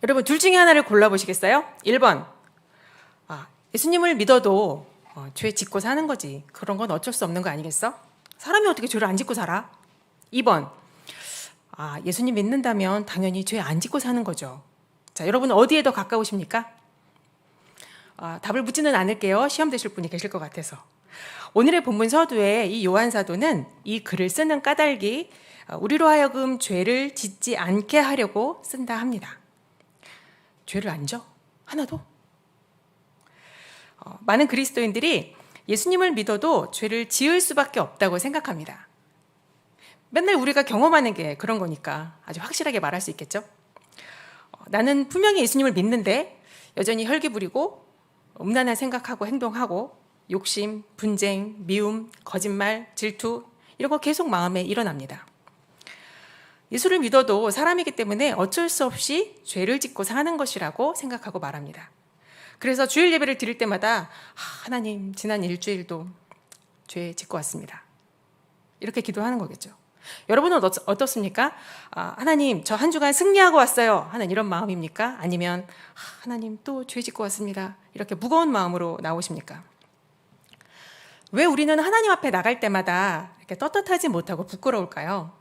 여러분 둘 중에 하나를 골라보시겠어요? 1번, 예수님을 믿어도 죄 짓고 사는 거지. 그런 건 어쩔 수 없는 거 아니겠어? 사람이 어떻게 죄를 안 짓고 살아? 2번, 예수님 믿는다면 당연히 죄 안 짓고 사는 거죠. 자, 여러분은 어디에 더 가까우십니까? 답을 묻지는 않을게요. 시험 되실 분이 계실 것 같아서. 오늘의 본문 서두에 이 요한 사도는 이 글을 쓰는 까닭이 우리로 하여금 죄를 짓지 않게 하려고 쓴다 합니다. 죄를 안 져? 하나도? 많은 그리스도인들이 예수님을 믿어도 죄를 지을 수밖에 없다고 생각합니다. 맨날 우리가 경험하는 게 그런 거니까 아주 확실하게 말할 수 있겠죠? 나는 분명히 예수님을 믿는데 여전히 혈기 부리고 음란한 생각하고 행동하고 욕심, 분쟁, 미움, 거짓말, 질투 이런 거 계속 마음에 일어납니다. 예수를 믿어도 사람이기 때문에 어쩔 수 없이 죄를 짓고 사는 것이라고 생각하고 말합니다. 그래서 주일 예배를 드릴 때마다 하나님 지난 일주일도 죄 짓고 왔습니다. 이렇게 기도하는 거겠죠. 여러분은 어떻습니까? 하나님 저 한 주간 승리하고 왔어요 하는 이런 마음입니까? 아니면 하나님 또 죄 짓고 왔습니다 이렇게 무거운 마음으로 나오십니까? 왜 우리는 하나님 앞에 나갈 때마다 이렇게 떳떳하지 못하고 부끄러울까요?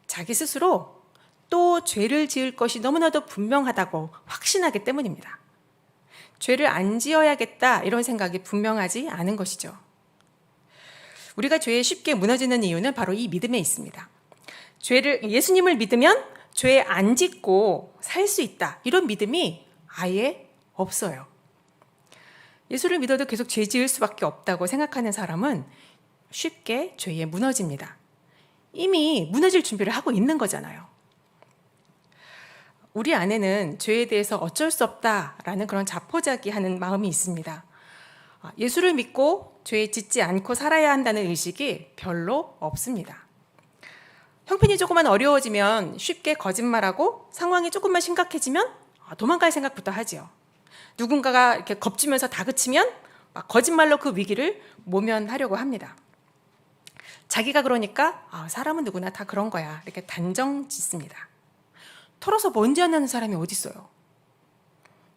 자기 스스로 또 죄를 지을 것이 너무나도 분명하다고 확신하기 때문입니다. 죄를 안 지어야겠다 이런 생각이 분명하지 않은 것이죠. 우리가 죄에 쉽게 무너지는 이유는 바로 이 믿음에 있습니다. 예수님을 믿으면 죄 안 짓고 살 수 있다 이런 믿음이 아예 없어요. 예수를 믿어도 계속 죄 지을 수밖에 없다고 생각하는 사람은 쉽게 죄에 무너집니다. 이미 무너질 준비를 하고 있는 거잖아요. 우리 안에는 죄에 대해서 어쩔 수 없다라는 그런 자포자기하는 마음이 있습니다. 예수를 믿고 죄 짓지 않고 살아야 한다는 의식이 별로 없습니다. 형편이 조금만 어려워지면 쉽게 거짓말하고 상황이 조금만 심각해지면 도망갈 생각부터 하지요. 누군가가 이렇게 겁주면서 다그치면 거짓말로 그 위기를 모면하려고 합니다. 자기가 그러니까 사람은 누구나 다 그런 거야 이렇게 단정 짓습니다. 털어서 먼지 안 나는 사람이 어디 있어요?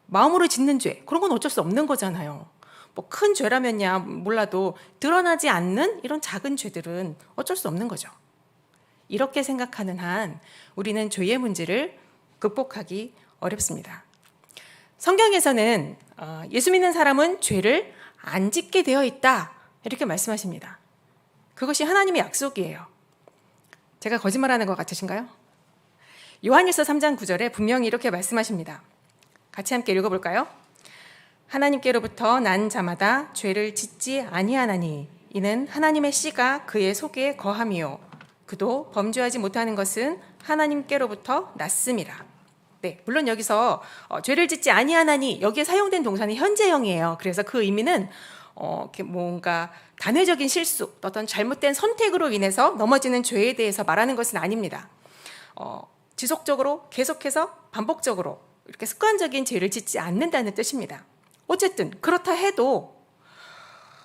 마음으로 짓는 죄 그런 건 어쩔 수 없는 거잖아요. 뭐 큰 죄라면야 몰라도 드러나지 않는 이런 작은 죄들은 어쩔 수 없는 거죠. 이렇게 생각하는 한 우리는 죄의 문제를 극복하기 어렵습니다. 성경에서는 예수 믿는 사람은 죄를 안 짓게 되어 있다 이렇게 말씀하십니다. 그것이 하나님의 약속이에요. 제가 거짓말하는 것 같으신가요? 요한일서 3장 9절에 분명히 이렇게 말씀하십니다. 같이 함께 읽어볼까요? 하나님께로부터 난 자마다 죄를 짓지 아니하나니 이는 하나님의 씨가 그의 속에 거함이요 그도 범죄하지 못하는 것은 하나님께로부터 났음이라. 네, 물론 여기서 죄를 짓지 아니하나니 여기에 사용된 동사는 현재형이에요. 그래서 그 의미는 뭔가 단회적인 실수, 어떤 잘못된 선택으로 인해서 넘어지는 죄에 대해서 말하는 것은 아닙니다. 지속적으로 계속해서 반복적으로 이렇게 습관적인 죄를 짓지 않는다는 뜻입니다. 어쨌든 그렇다 해도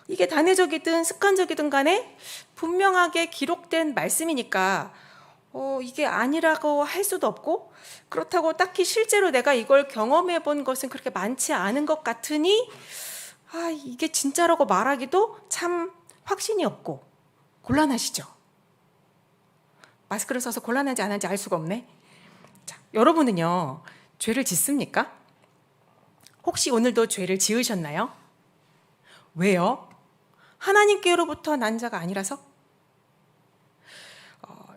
이게 단회적이든 습관적이든 간에 분명하게 기록된 말씀이니까 이게 아니라고 할 수도 없고 그렇다고 딱히 실제로 내가 이걸 경험해 본 것은 그렇게 많지 않은 것 같으니 이게 진짜라고 말하기도 참 확신이 없고 곤란하시죠? 마스크를 써서 곤란한지 안 한지 알 수가 없네. 자, 여러분은요 죄를 짓습니까? 혹시 오늘도 죄를 지으셨나요? 왜요? 하나님께로부터 난 자가 아니라서?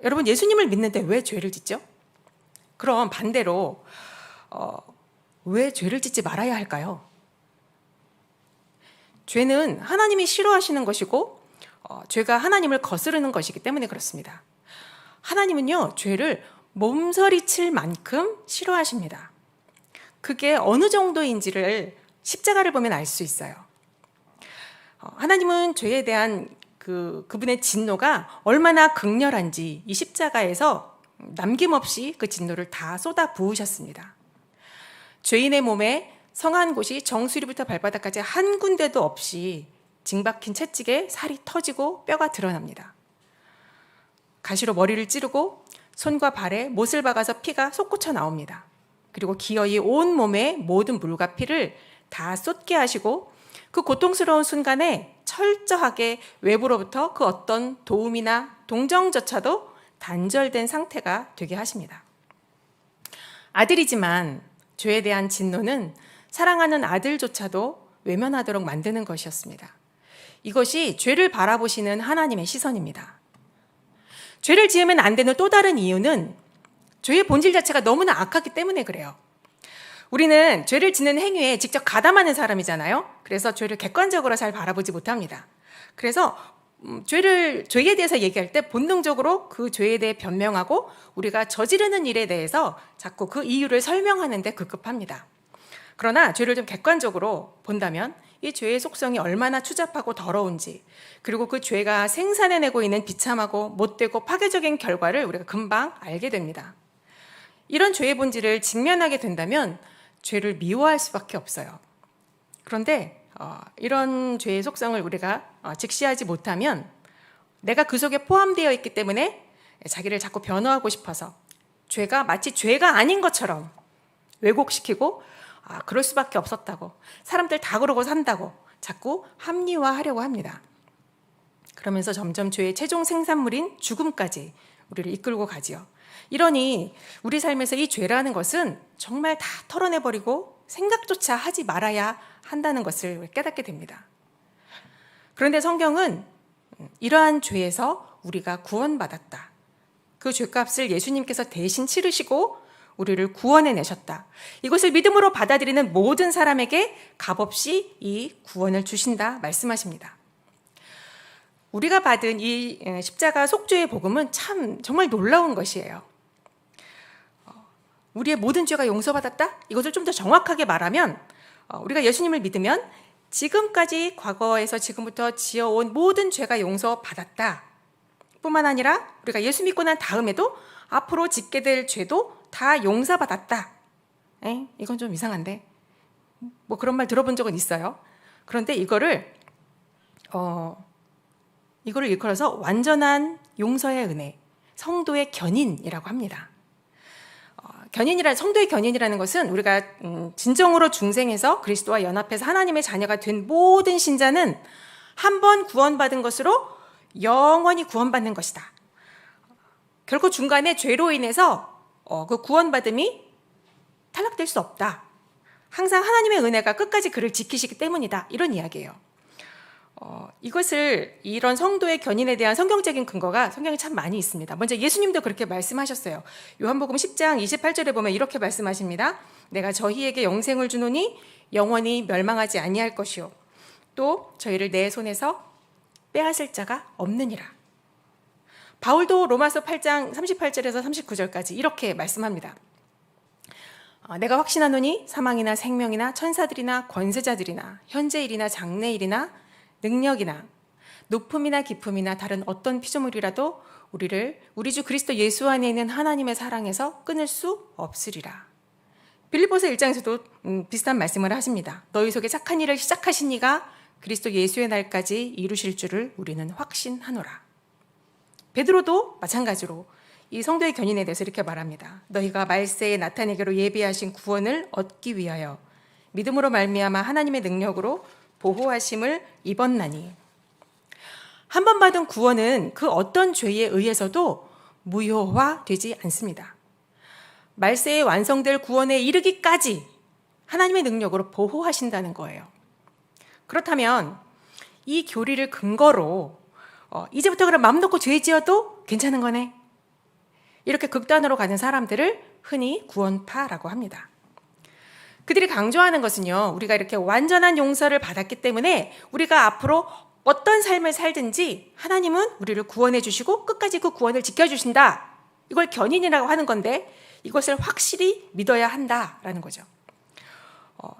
여러분 예수님을 믿는데 왜 죄를 짓죠? 그럼 반대로 왜 죄를 짓지 말아야 할까요? 죄는 하나님이 싫어하시는 것이고 죄가 하나님을 거스르는 것이기 때문에 그렇습니다. 하나님은요 죄를 몸서리칠 만큼 싫어하십니다. 그게 어느 정도인지를 십자가를 보면 알 수 있어요. 하나님은 죄에 대한 그분의 진노가 얼마나 극렬한지 이 십자가에서 남김없이 그 진노를 다 쏟아 부으셨습니다. 죄인의 몸에 성한 곳이 정수리부터 발바닥까지 한 군데도 없이 징박힌 채찍에 살이 터지고 뼈가 드러납니다. 가시로 머리를 찌르고 손과 발에 못을 박아서 피가 솟구쳐 나옵니다. 그리고 기어이 온 몸에 모든 물과 피를 다 쏟게 하시고 그 고통스러운 순간에 철저하게 외부로부터 그 어떤 도움이나 동정조차도 단절된 상태가 되게 하십니다. 아들이지만 죄에 대한 진노는 사랑하는 아들조차도 외면하도록 만드는 것이었습니다. 이것이 죄를 바라보시는 하나님의 시선입니다. 죄를 지으면 안 되는 또 다른 이유는 죄의 본질 자체가 너무나 악하기 때문에 그래요. 우리는 죄를 짓는 행위에 직접 가담하는 사람이잖아요. 그래서 죄를 객관적으로 잘 바라보지 못합니다. 그래서 죄에 대해서 얘기할 때 본능적으로 그 죄에 대해 변명하고 우리가 저지르는 일에 대해서 자꾸 그 이유를 설명하는 데 급급합니다. 그러나 죄를 좀 객관적으로 본다면 이 죄의 속성이 얼마나 추잡하고 더러운지, 그리고 그 죄가 생산해내고 있는 비참하고 못되고 파괴적인 결과를 우리가 금방 알게 됩니다. 이런 죄의 본질을 직면하게 된다면 죄를 미워할 수밖에 없어요. 그런데 이런 죄의 속성을 우리가 직시하지 못하면 내가 그 속에 포함되어 있기 때문에 자기를 자꾸 변호하고 싶어서 죄가 마치 죄가 아닌 것처럼 왜곡시키고 그럴 수밖에 없었다고, 사람들 다 그러고 산다고 자꾸 합리화하려고 합니다. 그러면서 점점 죄의 최종 생산물인 죽음까지 우리를 이끌고 가지요. 이러니 우리 삶에서 이 죄라는 것은 정말 다 털어내버리고 생각조차 하지 말아야 한다는 것을 깨닫게 됩니다. 그런데 성경은 이러한 죄에서 우리가 구원받았다, 그 죄값을 예수님께서 대신 치르시고 우리를 구원해내셨다, 이것을 믿음으로 받아들이는 모든 사람에게 값없이 이 구원을 주신다 말씀하십니다. 우리가 받은 이 십자가 속죄의 복음은 참 정말 놀라운 것이에요. 우리의 모든 죄가 용서받았다? 이것을 좀 더 정확하게 말하면 우리가 예수님을 믿으면 지금까지 과거에서 지금부터 지어온 모든 죄가 용서받았다 뿐만 아니라 우리가 예수 믿고 난 다음에도 앞으로 짓게 될 죄도 다 용서받았다. 이건 좀 이상한데 뭐 그런 말 들어본 적은 있어요. 그런데 이거를 일컬어서 완전한 용서의 은혜, 성도의 견인이라고 합니다. 성도의 견인이라는 것은 우리가 진정으로 중생해서 그리스도와 연합해서 하나님의 자녀가 된 모든 신자는 한 번 구원받은 것으로 영원히 구원받는 것이다. 결코 중간에 죄로 인해서 그 구원받음이 탈락될 수 없다. 항상 하나님의 은혜가 끝까지 그를 지키시기 때문이다. 이런 이야기예요. 이런 성도의 견인에 대한 성경적인 근거가 성경에 참 많이 있습니다. 먼저 예수님도 그렇게 말씀하셨어요. 요한복음 10장 28절에 보면 이렇게 말씀하십니다. 내가 저희에게 영생을 주노니 영원히 멸망하지 아니할 것이요 또 저희를 내 손에서 빼앗을 자가 없느니라. 바울도 로마서 8장 38절에서 39절까지 이렇게 말씀합니다. 내가 확신하노니 사망이나 생명이나 천사들이나 권세자들이나 현재일이나 장래일이나 능력이나 높음이나 깊음이나 다른 어떤 피조물이라도 우리를 우리 주 그리스도 예수 안에 있는 하나님의 사랑에서 끊을 수 없으리라. 빌립보서 1장에서도 비슷한 말씀을 하십니다. 너희 속에 착한 일을 시작하신 이가 그리스도 예수의 날까지 이루실 줄을 우리는 확신하노라. 베드로도 마찬가지로 이 성도의 견인에 대해서 이렇게 말합니다. 너희가 말세에 나타내기로 예비하신 구원을 얻기 위하여 믿음으로 말미암아 하나님의 능력으로 보호하심을 입었나니. 한 번 받은 구원은 그 어떤 죄에 의해서도 무효화되지 않습니다. 말세에 완성될 구원에 이르기까지 하나님의 능력으로 보호하신다는 거예요. 그렇다면 이 교리를 근거로 이제부터 그럼 마음 놓고 죄 지어도 괜찮은 거네, 이렇게 극단으로 가는 사람들을 흔히 구원파라고 합니다. 그들이 강조하는 것은요, 우리가 이렇게 완전한 용서를 받았기 때문에 우리가 앞으로 어떤 삶을 살든지 하나님은 우리를 구원해 주시고 끝까지 그 구원을 지켜주신다, 이걸 견인이라고 하는 건데 이것을 확실히 믿어야 한다라는 거죠.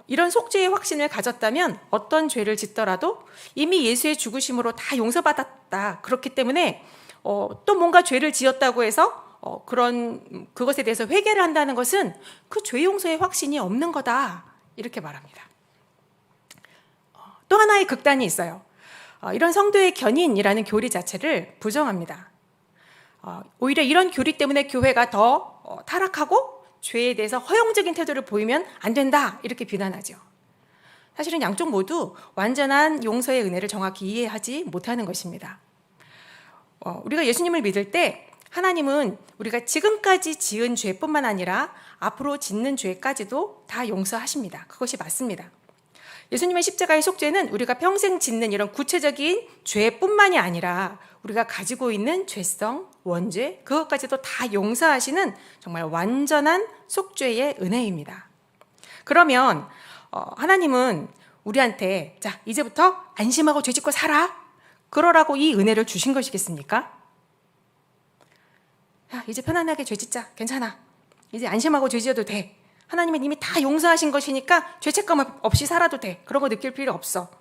이런 속죄의 확신을 가졌다면 어떤 죄를 짓더라도 이미 예수의 죽으심으로 다 용서받았다, 그렇기 때문에 또 뭔가 죄를 지었다고 해서 그것에 대해서 회개를 한다는 것은 그 죄 용서의 확신이 없는 거다, 이렇게 말합니다. 또 하나의 극단이 있어요. 이런 성도의 견인이라는 교리 자체를 부정합니다. 오히려 이런 교리 때문에 교회가 더 타락하고 죄에 대해서 허용적인 태도를 보이면 안 된다 이렇게 비난하죠. 사실은 양쪽 모두 완전한 용서의 은혜를 정확히 이해하지 못하는 것입니다. 우리가 예수님을 믿을 때 하나님은 우리가 지금까지 지은 죄뿐만 아니라 앞으로 짓는 죄까지도 다 용서하십니다. 그것이 맞습니다. 예수님의 십자가의 속죄는 우리가 평생 짓는 이런 구체적인 죄뿐만이 아니라 우리가 가지고 있는 죄성, 원죄, 그것까지도 다 용서하시는 정말 완전한 속죄의 은혜입니다. 그러면 하나님은 우리한테 자, 이제부터 안심하고 죄짓고 살아. 그러라고 이 은혜를 주신 것이겠습니까? 야, 이제 편안하게 죄짓자. 괜찮아. 이제 안심하고 죄지어도 돼. 하나님은 이미 다 용서하신 것이니까 죄책감 없이 살아도 돼. 그런 거 느낄 필요 없어.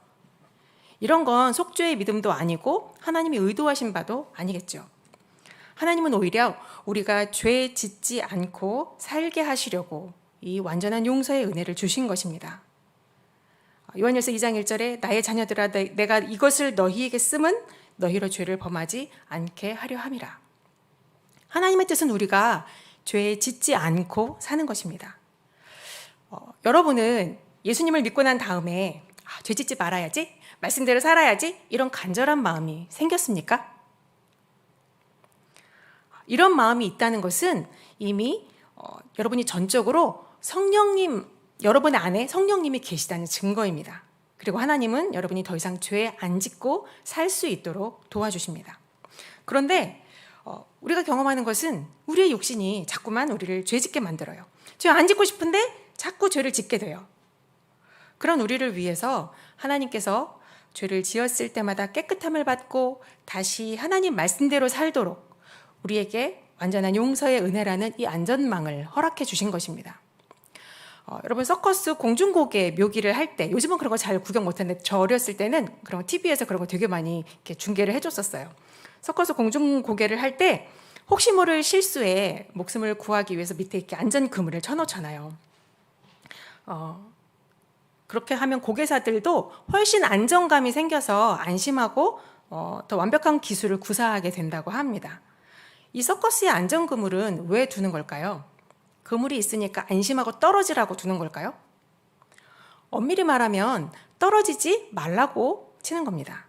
이런 건 속죄의 믿음도 아니고 하나님이 의도하신 바도 아니겠죠. 하나님은 오히려 우리가 죄 짓지 않고 살게 하시려고 이 완전한 용서의 은혜를 주신 것입니다. 요한일서 2장 1절에 나의 자녀들아 내가 이것을 너희에게 쓰면 너희로 죄를 범하지 않게 하려 함이라. 하나님의 뜻은 우리가 죄 짓지 않고 사는 것입니다. 여러분은 예수님을 믿고 난 다음에 죄 짓지 말아야지, 말씀대로 살아야지 이런 간절한 마음이 생겼습니까? 이런 마음이 있다는 것은 이미 여러분이 전적으로 여러분 안에 성령님이 계시다는 증거입니다. 그리고 하나님은 여러분이 더 이상 죄 안 짓고 살 수 있도록 도와주십니다. 그런데 우리가 경험하는 것은 우리의 욕심이 자꾸만 우리를 죄 짓게 만들어요. 죄 안 짓고 싶은데 자꾸 죄를 짓게 돼요. 그런 우리를 위해서 하나님께서 죄를 지었을 때마다 깨끗함을 받고 다시 하나님 말씀대로 살도록 우리에게 완전한 용서의 은혜라는 이 안전망을 허락해 주신 것입니다. 여러분 서커스 공중고개 묘기를 할 때 요즘은 그런 거 잘 구경 못하는데 저 어렸을 때는 그런 TV에서 그런 거 되게 많이 이렇게 중계를 해줬었어요. 서커스 공중고개를 할 때 혹시 모를 실수에 목숨을 구하기 위해서 밑에 이렇게 안전 그물을 쳐놓잖아요. 그렇게 하면 고개사들도 훨씬 안정감이 생겨서 안심하고 더 완벽한 기술을 구사하게 된다고 합니다. 이 서커스의 안전 그물은 왜 두는 걸까요? 그물이 있으니까 안심하고 떨어지라고 두는 걸까요? 엄밀히 말하면 떨어지지 말라고 치는 겁니다.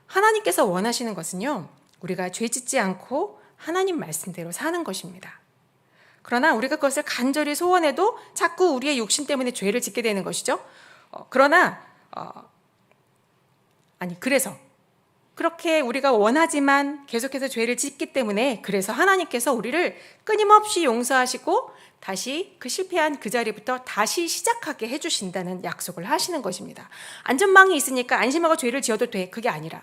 하나님께서 원하시는 것은요, 우리가 죄 짓지 않고 하나님 말씀대로 사는 것입니다. 그러나 우리가 그것을 간절히 소원해도 자꾸 우리의 욕심 때문에 죄를 짓게 되는 것이죠. 그래서 그렇게 우리가 원하지만 계속해서 죄를 짓기 때문에 그래서 하나님께서 우리를 끊임없이 용서하시고 다시 그 실패한 그 자리부터 다시 시작하게 해주신다는 약속을 하시는 것입니다. 안전망이 있으니까 안심하고 죄를 지어도 돼. 그게 아니라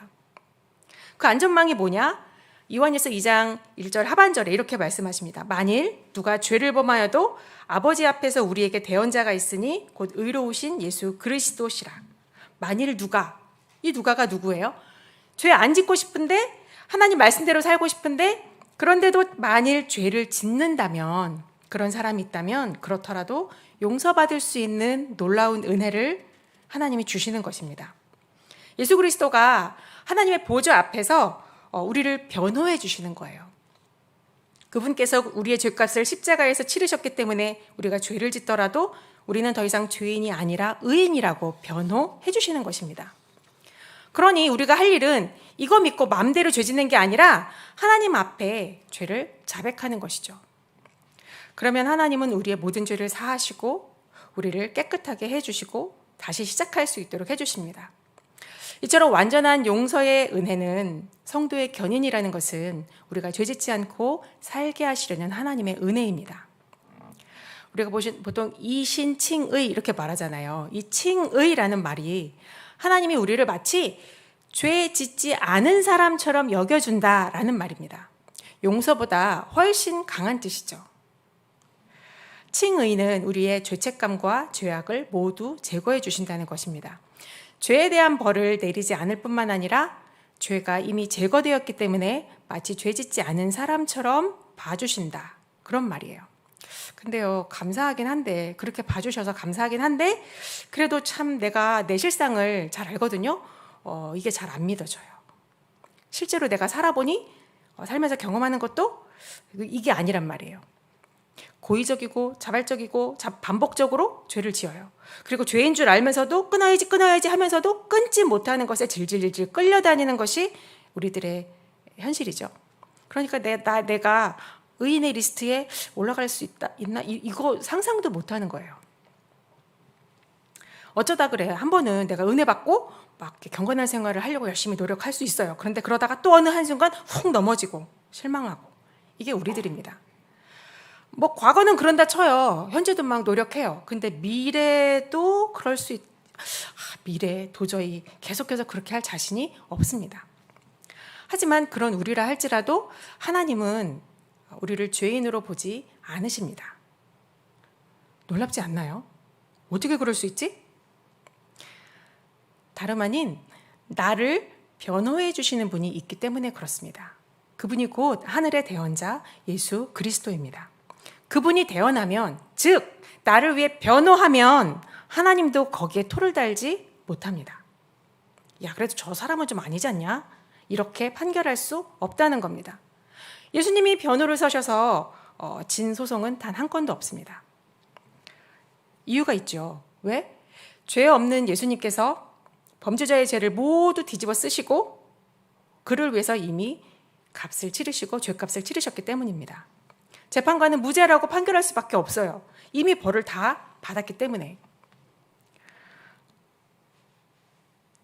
그 안전망이 뭐냐? 요한일서 2장 1절 하반절에 이렇게 말씀하십니다. 만일 누가 죄를 범하여도 아버지 앞에서 우리에게 대언자가 있으니 곧 의로우신 예수 그리스도시라. 만일 이 누가가 누구예요? 죄 안 짓고 싶은데 하나님 말씀대로 살고 싶은데 그런데도 만일 죄를 짓는다면 그런 사람이 있다면 그렇더라도 용서받을 수 있는 놀라운 은혜를 하나님이 주시는 것입니다. 예수 그리스도가 하나님의 보좌 앞에서 우리를 변호해 주시는 거예요. 그분께서 우리의 죄값을 십자가에서 치르셨기 때문에 우리가 죄를 짓더라도 우리는 더 이상 죄인이 아니라 의인이라고 변호해 주시는 것입니다. 그러니 우리가 할 일은 이거 믿고 마음대로 죄 짓는 게 아니라 하나님 앞에 죄를 자백하는 것이죠. 그러면 하나님은 우리의 모든 죄를 사하시고 우리를 깨끗하게 해주시고 다시 시작할 수 있도록 해주십니다. 이처럼 완전한 용서의 은혜는 성도의 견인이라는 것은 우리가 죄 짓지 않고 살게 하시려는 하나님의 은혜입니다. 우리가 보통 이신칭의 이렇게 말하잖아요. 이 칭의라는 말이 하나님이 우리를 마치 죄 짓지 않은 사람처럼 여겨준다라는 말입니다. 용서보다 훨씬 강한 뜻이죠. 칭의는 우리의 죄책감과 죄악을 모두 제거해 주신다는 것입니다. 죄에 대한 벌을 내리지 않을 뿐만 아니라 죄가 이미 제거되었기 때문에 마치 죄 짓지 않은 사람처럼 봐주신다. 그런 말이에요. 근데요, 감사하긴 한데, 그렇게 봐주셔서 감사하긴 한데, 그래도 참 내가 내 실상을 잘 알거든요. 이게 잘 안 믿어져요. 실제로 내가 살아보니 살면서 경험하는 것도 이게 아니란 말이에요. 고의적이고 자발적이고 반복적으로 죄를 지어요. 그리고 죄인 줄 알면서도 끊어야지 하면서도 끊지 못하는 것에 질질질질 끌려다니는 것이 우리들의 현실이죠. 그러니까 내가 의인의 리스트에 올라갈 수 있나? 이거 상상도 못하는 거예요. 어쩌다 그래. 한 번은 내가 은혜 받고 막 경건한 생활을 하려고 열심히 노력할 수 있어요. 그런데 그러다가 또 어느 한순간 훅 넘어지고 실망하고. 이게 우리들입니다. 뭐 과거는 그런다 쳐요. 현재도 막 노력해요. 근데 미래도 그럴 수 미래 도저히 계속해서 그렇게 할 자신이 없습니다. 하지만 그런 우리라 할지라도 하나님은 우리를 죄인으로 보지 않으십니다. 놀랍지 않나요? 어떻게 그럴 수 있지? 다름 아닌 나를 변호해 주시는 분이 있기 때문에 그렇습니다. 그분이 곧 하늘의 대언자 예수 그리스도입니다. 그분이 대언하면, 즉 나를 위해 변호하면 하나님도 거기에 토를 달지 못합니다. 야, 그래도 저 사람은 좀 아니지 않냐? 이렇게 판결할 수 없다는 겁니다. 예수님이 변호를 서셔서 진 소송은 단 한 건도 없습니다. 이유가 있죠. 왜? 죄 없는 예수님께서 범죄자의 죄를 모두 뒤집어 쓰시고 그를 위해서 이미 값을 치르시고 죄값을 치르셨기 때문입니다. 재판관은 무죄라고 판결할 수밖에 없어요. 이미 벌을 다 받았기 때문에.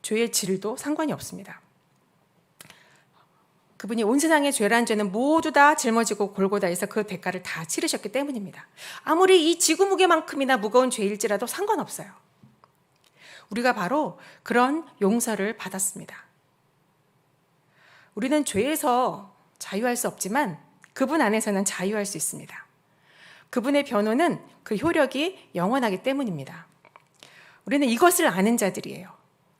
죄의 질도 상관이 없습니다. 그분이 온 세상의 죄란 죄는 모두 다 짊어지고 골고다에서 그 대가를 다 치르셨기 때문입니다. 아무리 이 지구 무게만큼이나 무거운 죄일지라도 상관없어요. 우리가 바로 그런 용서를 받았습니다. 우리는 죄에서 자유할 수 없지만 그분 안에서는 자유할 수 있습니다. 그분의 변호는 그 효력이 영원하기 때문입니다. 우리는 이것을 아는 자들이에요.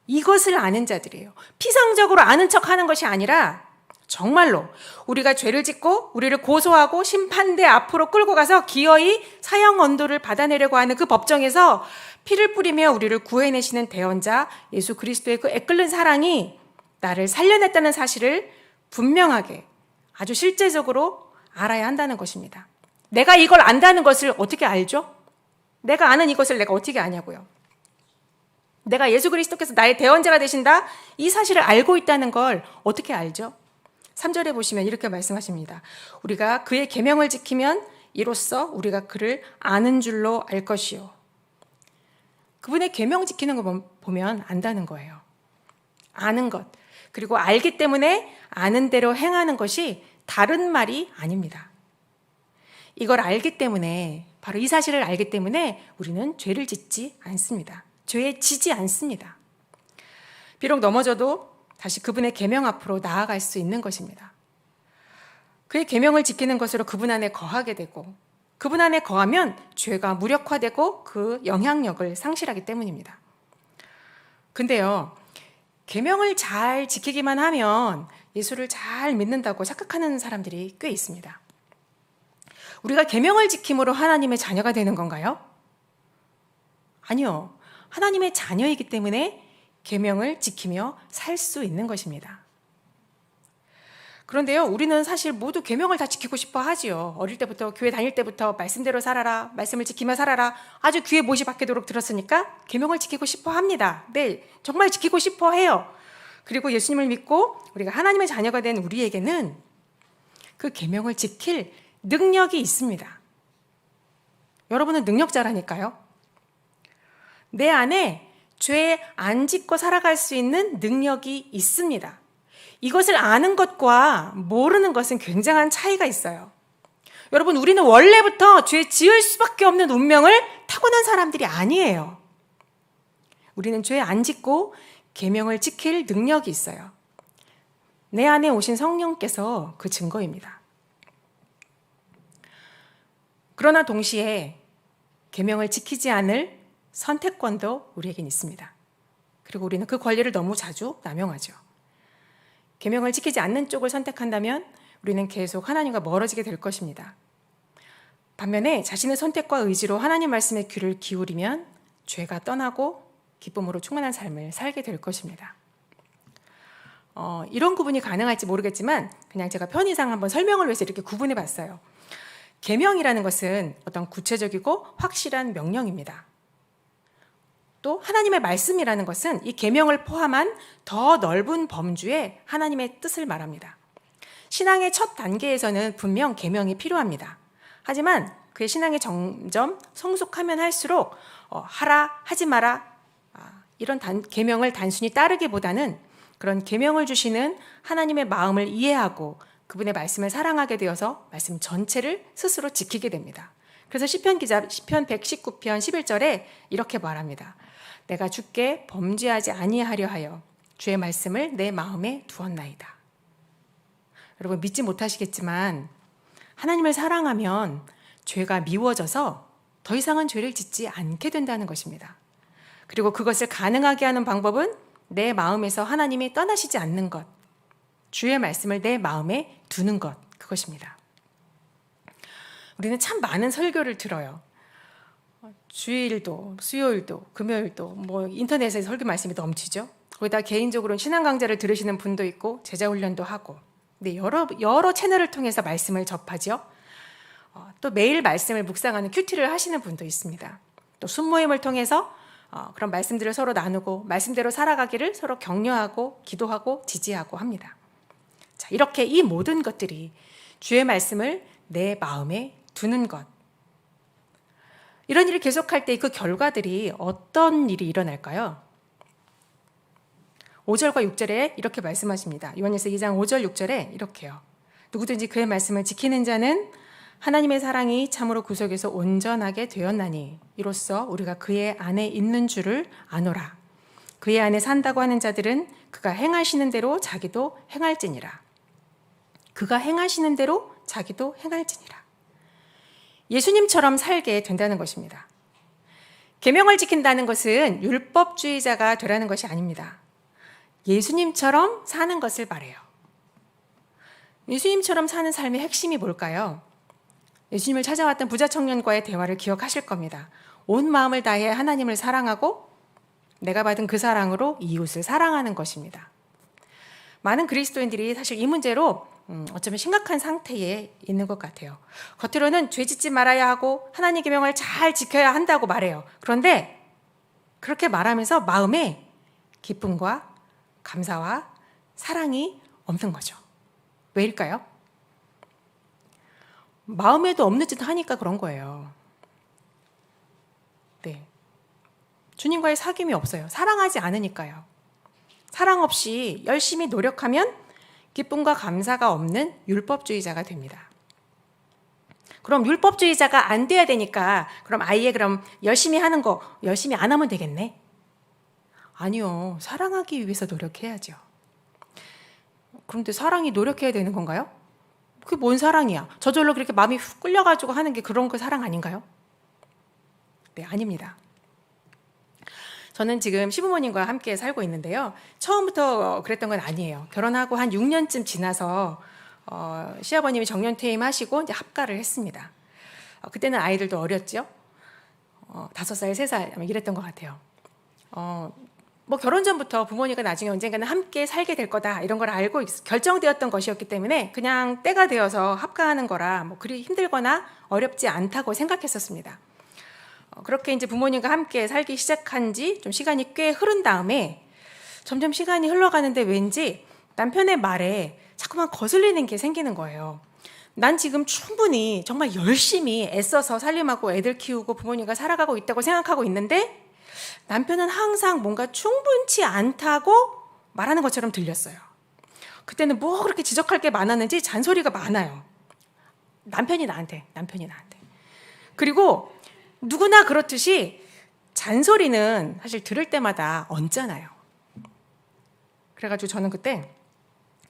이것을 아는 자들이에요. 피상적으로 아는 척하는 것이 아니라 정말로 우리가 죄를 짓고 우리를 고소하고 심판대 앞으로 끌고 가서 기어이 사형 언도를 받아내려고 하는 그 법정에서 피를 뿌리며 우리를 구해내시는 대언자 예수 그리스도의 그 애끓는 사랑이 나를 살려냈다는 사실을 분명하게 아주 실제적으로 알아야 한다는 것입니다. 내가 이걸 안다는 것을 어떻게 알죠? 내가 아는 이것을 내가 어떻게 아냐고요? 내가 예수 그리스도께서 나의 대언자가 되신다? 이 사실을 알고 있다는 걸 어떻게 알죠? 3절에 보시면 이렇게 말씀하십니다. 우리가 그의 계명을 지키면 이로써 우리가 그를 아는 줄로 알 것이요. 그분의 계명 지키는 거 보면 안다는 거예요. 아는 것. 그리고 알기 때문에 아는 대로 행하는 것이 다른 말이 아닙니다. 이걸 알기 때문에, 바로 이 사실을 알기 때문에 우리는 죄를 짓지 않습니다. 죄에 지지 않습니다. 비록 넘어져도 다시 그분의 계명 앞으로 나아갈 수 있는 것입니다. 그의 계명을 지키는 것으로 그분 안에 거하게 되고 그분 안에 거하면 죄가 무력화되고 그 영향력을 상실하기 때문입니다. 근데요, 계명을 잘 지키기만 하면 예수를 잘 믿는다고 착각하는 사람들이 꽤 있습니다. 우리가 계명을 지킴으로 하나님의 자녀가 되는 건가요? 아니요. 하나님의 자녀이기 때문에 계명을 지키며 살 수 있는 것입니다. 그런데요, 우리는 사실 모두 계명을 다 지키고 싶어 하지요. 어릴 때부터, 교회 다닐 때부터 말씀대로 살아라, 말씀을 지키며 살아라, 아주 귀에 못이 박히도록 들었으니까 계명을 지키고 싶어 합니다. 네, 정말 지키고 싶어 해요. 그리고 예수님을 믿고 우리가 하나님의 자녀가 된 우리에게는 그 계명을 지킬 능력이 있습니다. 여러분은 능력자라니까요. 내 안에 죄 안 짓고 살아갈 수 있는 능력이 있습니다. 이것을 아는 것과 모르는 것은 굉장한 차이가 있어요. 여러분, 우리는 원래부터 죄 지을 수밖에 없는 운명을 타고난 사람들이 아니에요. 우리는 죄 안 짓고 계명을 지킬 능력이 있어요. 내 안에 오신 성령께서 그 증거입니다. 그러나 동시에 계명을 지키지 않을 선택권도 우리에겐 있습니다. 그리고 우리는 그 권리를 너무 자주 남용하죠. 계명을 지키지 않는 쪽을 선택한다면 우리는 계속 하나님과 멀어지게 될 것입니다. 반면에 자신의 선택과 의지로 하나님 말씀에 귀를 기울이면 죄가 떠나고 기쁨으로 충만한 삶을 살게 될 것입니다. 이런 구분이 가능할지 모르겠지만 그냥 제가 편의상 한번 설명을 위해서 이렇게 구분해 봤어요. 계명이라는 것은 어떤 구체적이고 확실한 명령입니다. 또 하나님의 말씀이라는 것은 이 계명을 포함한 더 넓은 범주의 하나님의 뜻을 말합니다. 신앙의 첫 단계에서는 분명 계명이 필요합니다. 하지만 그의 신앙이 점점 성숙하면 할수록 하라, 하지 마라 이런 계명을 단순히 따르기보다는 그런 계명을 주시는 하나님의 마음을 이해하고 그분의 말씀을 사랑하게 되어서 말씀 전체를 스스로 지키게 됩니다. 그래서 시편 기자 시편 119편 11절에 이렇게 말합니다. 내가 주께 범죄하지 아니하려 하여 주의 말씀을 내 마음에 두었나이다. 여러분 믿지 못하시겠지만 하나님을 사랑하면 죄가 미워져서 더 이상은 죄를 짓지 않게 된다는 것입니다. 그리고 그것을 가능하게 하는 방법은 내 마음에서 하나님이 떠나시지 않는 것, 주의 말씀을 내 마음에 두는 것, 그것입니다. 우리는 참 많은 설교를 들어요. 주일도, 수요일도, 금요일도 인터넷에 설교 말씀이 넘치죠. 거기다 개인적으로 신앙 강좌를 들으시는 분도 있고 제자 훈련도 하고, 네, 여러 채널을 통해서 말씀을 접하죠. 또 매일 말씀을 묵상하는 큐티를 하시는 분도 있습니다. 또 순모임을 통해서 그런 말씀들을 서로 나누고 말씀대로 살아가기를 서로 격려하고 기도하고 지지하고 합니다. 자, 이렇게 이 모든 것들이 주의 말씀을 내 마음에 두는 것. 이런 일을 계속할 때 그 결과들이 어떤 일이 일어날까요? 5절과 6절에 이렇게 말씀하십니다. 요한일서 2장 5절 6절에 이렇게요. 누구든지 그의 말씀을 지키는 자는 하나님의 사랑이 참으로 구속에서 온전하게 되었나니 이로써 우리가 그의 안에 있는 줄을 아노라. 그의 안에 산다고 하는 자들은 그가 행하시는 대로 자기도 행할지니라. 그가 행하시는 대로 자기도 행할지니라. 예수님처럼 살게 된다는 것입니다. 계명을 지킨다는 것은 율법주의자가 되라는 것이 아닙니다. 예수님처럼 사는 것을 말해요. 예수님처럼 사는 삶의 핵심이 뭘까요? 예수님을 찾아왔던 부자 청년과의 대화를 기억하실 겁니다. 온 마음을 다해 하나님을 사랑하고 내가 받은 그 사랑으로 이웃을 사랑하는 것입니다. 많은 그리스도인들이 사실 이 문제로 어쩌면 심각한 상태에 있는 것 같아요. 겉으로는 죄 짓지 말아야 하고 하나님의 계명을 잘 지켜야 한다고 말해요. 그런데 그렇게 말하면서 마음에 기쁨과 감사와 사랑이 없는 거죠. 왜일까요? 마음에도 없는 짓 하니까 그런 거예요. 네. 주님과의 사귐이 없어요. 사랑하지 않으니까요. 사랑 없이 열심히 노력하면 기쁨과 감사가 없는 율법주의자가 됩니다. 그럼 율법주의자가 안 돼야 되니까 그럼 아예 그럼 열심히 하는 거 열심히 안 하면 되겠네? 아니요. 사랑하기 위해서 노력해야죠. 그런데 사랑이 노력해야 되는 건가요? 그게 뭔 사랑이야? 저절로 그렇게 마음이 훅 끌려가지고 하는 게 그런 그 사랑 아닌가요? 네, 아닙니다. 저는 지금 시부모님과 함께 살고 있는데요. 처음부터 그랬던 건 아니에요. 결혼하고 한 6년쯤 지나서 시아버님이 정년퇴임하시고 이제 합가를 했습니다. 그때는 아이들도 어렸죠. 5살, 3살 이랬던 것 같아요. 결혼 전부터 부모님과 나중에 언젠가는 함께 살게 될 거다 이런 걸 알고 결정되었던 것이었기 때문에 그냥 때가 되어서 합가하는 거라 그리 힘들거나 어렵지 않다고 생각했었습니다. 그렇게 이제 부모님과 함께 살기 시작한 지 좀 시간이 꽤 흐른 다음에 점점 시간이 흘러가는데 왠지 남편의 말에 자꾸만 거슬리는 게 생기는 거예요. 난 지금 충분히 정말 열심히 애써서 살림하고 애들 키우고 부모님과 살아가고 있다고 생각하고 있는데 남편은 항상 뭔가 충분치 않다고 말하는 것처럼 들렸어요. 그때는 뭐 그렇게 지적할 게 많았는지 잔소리가 많아요. 남편이 나한테. 그리고 누구나 그렇듯이 잔소리는 사실 들을 때마다 얹잖아요. 그래가지고 저는 그때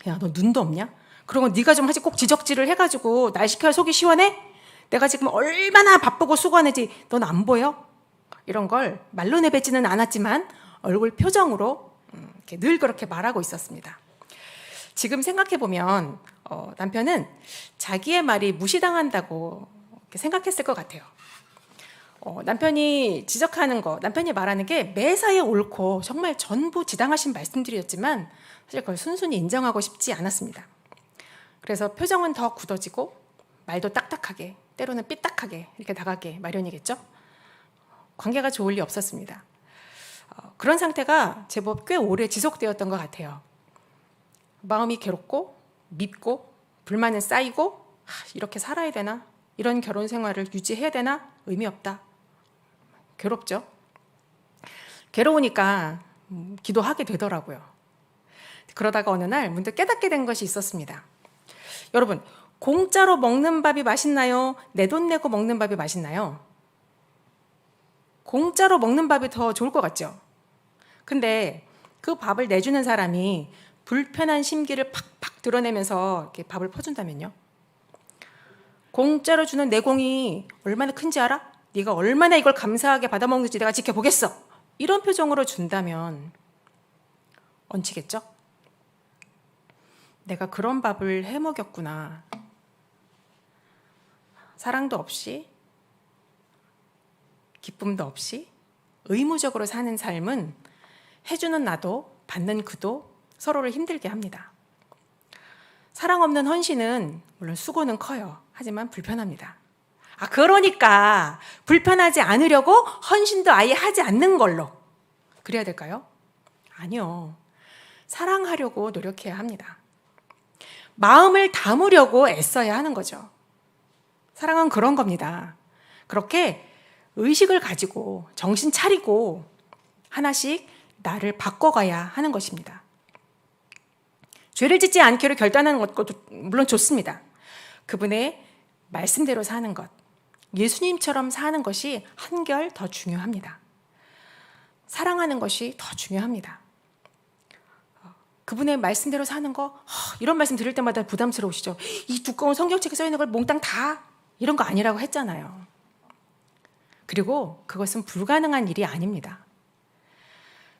야, 너 눈도 없냐? 그러고 네가 좀 하지 꼭 지적질을 해가지고 날 시켜야 속이 시원해? 내가 지금 얼마나 바쁘고 수고하는지 넌 안 보여? 이런 걸 말로 내뱉지는 않았지만 얼굴 표정으로 이렇게 늘 그렇게 말하고 있었습니다. 지금 생각해보면 남편은 자기의 말이 무시당한다고 이렇게 생각했을 것 같아요. 남편이 지적하는 거, 남편이 말하는 게 매사에 옳고 정말 전부 지당하신 말씀들이었지만 사실 그걸 순순히 인정하고 싶지 않았습니다. 그래서 표정은 더 굳어지고 말도 딱딱하게, 때로는 삐딱하게 이렇게 나가게 마련이겠죠. 관계가 좋을 리 없었습니다. 그런 상태가 제법 꽤 오래 지속되었던 것 같아요. 마음이 괴롭고 밉고 불만은 쌓이고 이렇게 살아야 되나? 이런 결혼 생활을 유지해야 되나? 의미 없다. 괴롭죠. 괴로우니까 기도하게 되더라고요. 그러다가 어느 날 문득 깨닫게 된 것이 있었습니다. 여러분, 공짜로 먹는 밥이 맛있나요? 내 돈 내고 먹는 밥이 맛있나요? 공짜로 먹는 밥이 더 좋을 것 같죠? 근데 그 밥을 내주는 사람이 불편한 심기를 팍팍 드러내면서 이렇게 밥을 퍼준다면요? 공짜로 주는 내공이 얼마나 큰지 알아? 네가 얼마나 이걸 감사하게 받아먹는지 내가 지켜보겠어. 이런 표정으로 준다면 얹히겠죠? 내가 그런 밥을 해먹였구나. 사랑도 없이 기쁨도 없이 의무적으로 사는 삶은 해주는 나도 받는 그도 서로를 힘들게 합니다. 사랑 없는 헌신은 물론 수고는 커요. 하지만 불편합니다. 그러니까 불편하지 않으려고 헌신도 아예 하지 않는 걸로 그래야 될까요? 아니요. 사랑하려고 노력해야 합니다. 마음을 담으려고 애써야 하는 거죠. 사랑은 그런 겁니다. 그렇게 의식을 가지고 정신 차리고 하나씩 나를 바꿔가야 하는 것입니다. 죄를 짓지 않기로 결단하는 것도 물론 좋습니다. 그분의 말씀대로 사는 것, 예수님처럼 사는 것이 한결 더 중요합니다. 사랑하는 것이 더 중요합니다. 그분의 말씀대로 사는 거, 이런 말씀 들을 때마다 부담스러우시죠? 이 두꺼운 성경책에 써 있는 걸 몽땅 다 이런 거 아니라고 했잖아요. 그리고 그것은 불가능한 일이 아닙니다.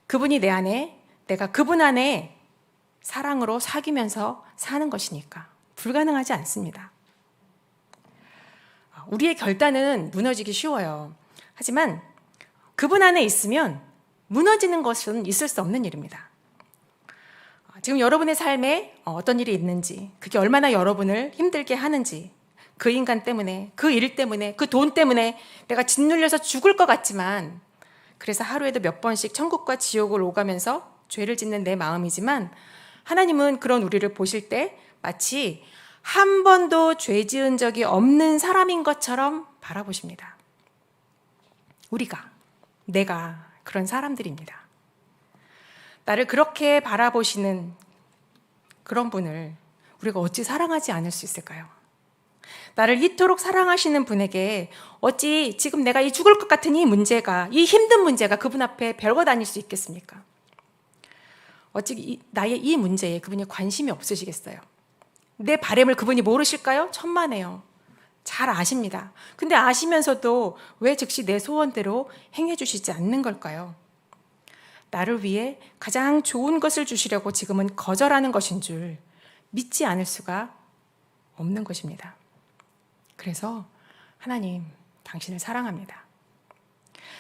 그분이 내 안에, 내가 그분 안에 사랑으로 사귀면서 사는 것이니까 불가능하지 않습니다. 우리의 결단은 무너지기 쉬워요. 하지만 그분 안에 있으면 무너지는 것은 있을 수 없는 일입니다. 지금 여러분의 삶에 어떤 일이 있는지, 그게 얼마나 여러분을 힘들게 하는지, 그 인간 때문에, 그 일 때문에, 그 돈 때문에 내가 짓눌려서 죽을 것 같지만, 그래서 하루에도 몇 번씩 천국과 지옥을 오가면서 죄를 짓는 내 마음이지만, 하나님은 그런 우리를 보실 때 마치 한 번도 죄 지은 적이 없는 사람인 것처럼 바라보십니다. 내가 그런 사람들입니다. 나를 그렇게 바라보시는 그런 분을 우리가 어찌 사랑하지 않을 수 있을까요? 나를 이토록 사랑하시는 분에게 어찌 지금 내가 이 죽을 것 같은 이 문제가, 이 힘든 문제가 그분 앞에 별거 다닐 수 있겠습니까? 어찌 나의 이 문제에 그분이 관심이 없으시겠어요? 내 바람을 그분이 모르실까요? 천만에요. 잘 아십니다. 근데 아시면서도 왜 즉시 내 소원대로 행해주시지 않는 걸까요? 나를 위해 가장 좋은 것을 주시려고 지금은 거절하는 것인 줄 믿지 않을 수가 없는 것입니다. 그래서 하나님, 당신을 사랑합니다.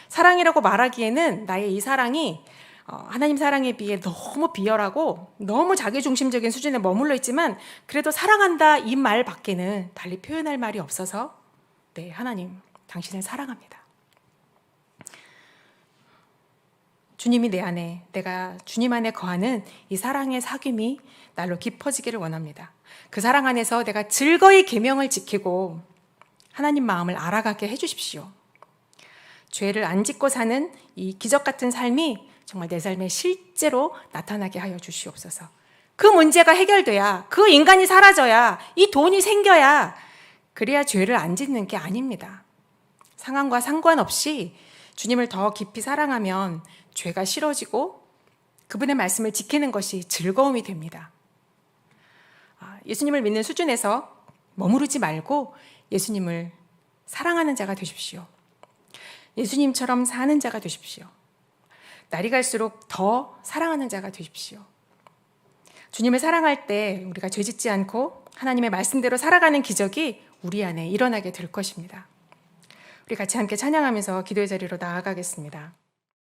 사랑이라고 말하기에는 나의 이 사랑이 하나님 사랑에 비해 너무 비열하고 너무 자기중심적인 수준에 머물러 있지만 그래도 사랑한다 이 말 밖에는 달리 표현할 말이 없어서 네, 하나님, 당신을 사랑합니다. 주님이 내 안에, 내가 주님 안에 거하는 이 사랑의 사귐이 날로 깊어지기를 원합니다. 그 사랑 안에서 내가 즐거이 계명을 지키고 하나님 마음을 알아가게 해주십시오. 죄를 안 짓고 사는 이 기적 같은 삶이 정말 내 삶에 실제로 나타나게 하여 주시옵소서. 그 문제가 해결돼야, 그 인간이 사라져야, 이 돈이 생겨야, 그래야 죄를 안 짓는 게 아닙니다. 상황과 상관없이 주님을 더 깊이 사랑하면 죄가 싫어지고 그분의 말씀을 지키는 것이 즐거움이 됩니다. 예수님을 믿는 수준에서 머무르지 말고 예수님을 사랑하는 자가 되십시오. 예수님처럼 사는 자가 되십시오. 날이 갈수록 더 사랑하는 자가 되십시오. 주님을 사랑할 때 우리가 죄짓지 않고 하나님의 말씀대로 살아가는 기적이 우리 안에 일어나게 될 것입니다. 우리 같이 함께 찬양하면서 기도의 자리로 나아가겠습니다.